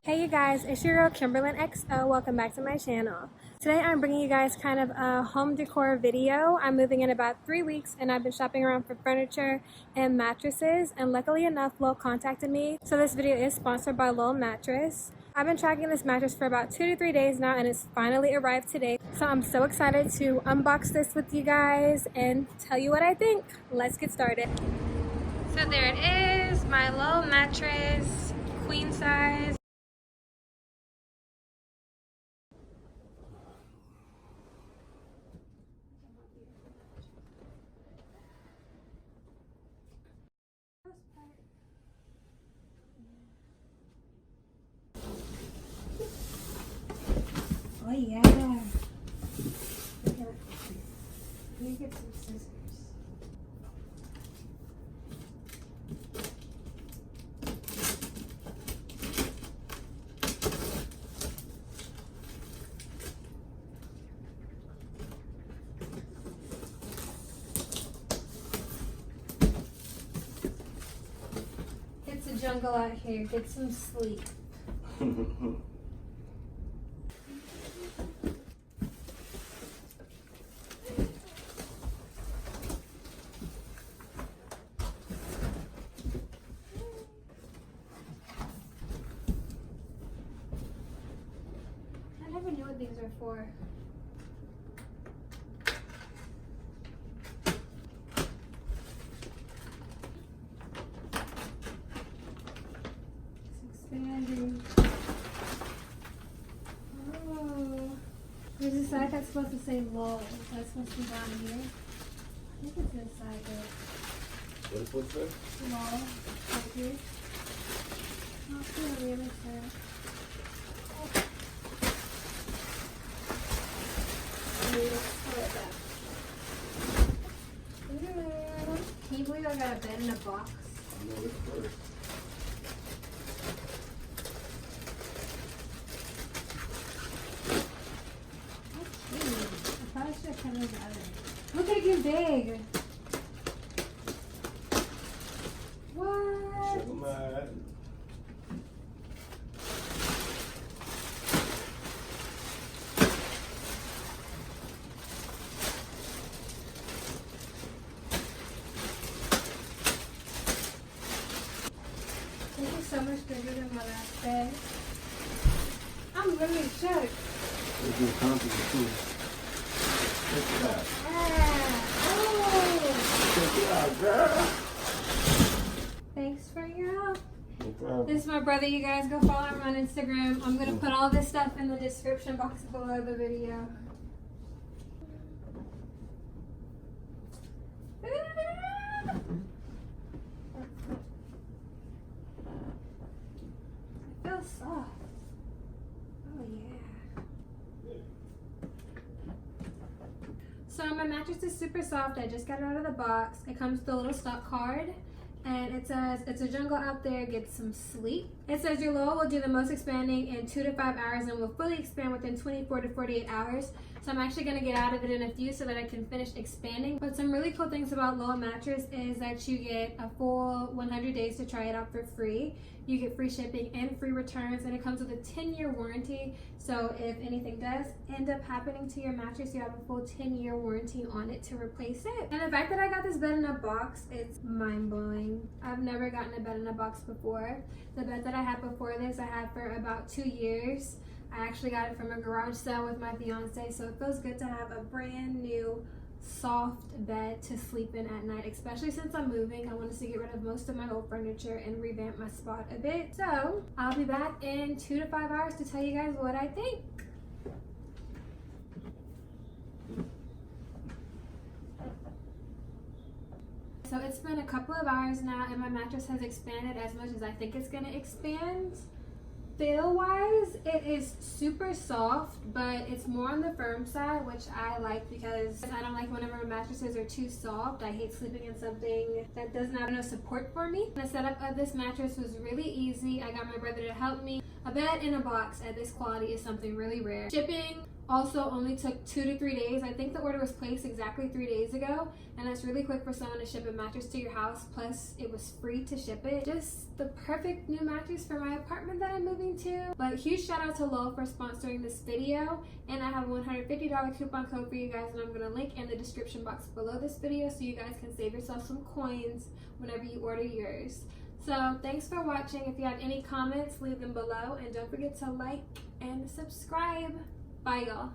Hey you guys, it's your girl Kimberlyn XO. Welcome back to my channel. Today I'm bringing you guys kind of a home decor video. I'm moving in about 3 weeks and I've been shopping around for furniture and mattresses, and luckily enough Lull contacted me. So this video is sponsored by Lull Mattress. I've been tracking this mattress for about 2 to 3 days now and it's finally arrived today. So I'm so excited to unbox this with you guys and tell you what I think. Let's get started. So there it is, my Lull mattress, queen size. Oh yeah. Let me get some scissors. It's a jungle out here. Get some sleep. I never knew what these were for. It's expanding. Oh, there's a side that's supposed to say Lull. That's supposed to be down here. I think it's this side there. What's that? Lull, right here. I'll see on the other side. Can you believe I got a bed in a box? I know it's first. That's cute. I probably should have put it in the oven. Look at it get big. What? Sugar mad. This is so much bigger than my last bed. I'm really shook. It's more comfortable too. Check it out. Oh. Check it out, girl. Thanks for your help. No problem. This is my brother, you guys. Go follow him on Instagram. I'm going to put all this stuff in the description box below the video. It feels soft. Oh yeah. So my mattress is super soft. I just got it out of the box. It comes with a little stock card. And it says, it's a jungle out there, get some sleep. It says your Lull will do the most expanding in 2 to 5 hours and will fully expand within 24 to 48 hours. So I'm actually gonna get out of it in a few so that I can finish expanding. But some really cool things about Lull Mattress is that you get a full 100 days to try it out for free. You get free shipping and free returns, and it comes with a 10-year warranty. So if anything does end up happening to your mattress, you have a full 10-year warranty on it to replace it. And the fact that I got this bed in a box, it's mind-blowing. I've never gotten a bed in a box before. The bed that I had before this, I had for about 2 years. I actually got it from a garage sale with my fiance, so it feels good to have a brand new soft bed to sleep in at night, especially since I'm moving. I want to get rid of most of my old furniture and revamp my spot a bit. So I'll be back in 2 to 5 hours to tell you guys what I think. So it's been a couple of hours now and my mattress has expanded as much as I think it's going to expand. Feel wise, it is super soft, but it's more on the firm side, which I like because I don't like whenever mattresses are too soft. I hate sleeping in something that doesn't have no support for me. The setup of this mattress was really easy. I got my brother to help me. A bed in a box at this quality is something really rare. Shipping Also only took 2 to 3 days. I think the order was placed exactly 3 days ago, and that's really quick for someone to ship a mattress to your house. Plus it was free to ship it. Just the perfect new mattress for my apartment that I'm moving to. But huge shout out to Lull for sponsoring this video, and I have a $150 coupon code for you guys, and I'm going to link in the description box below this video so you guys can save yourself some coins whenever you order yours. So thanks for watching. If you have any comments, leave them below, and don't forget to like and subscribe. Bye, y'all.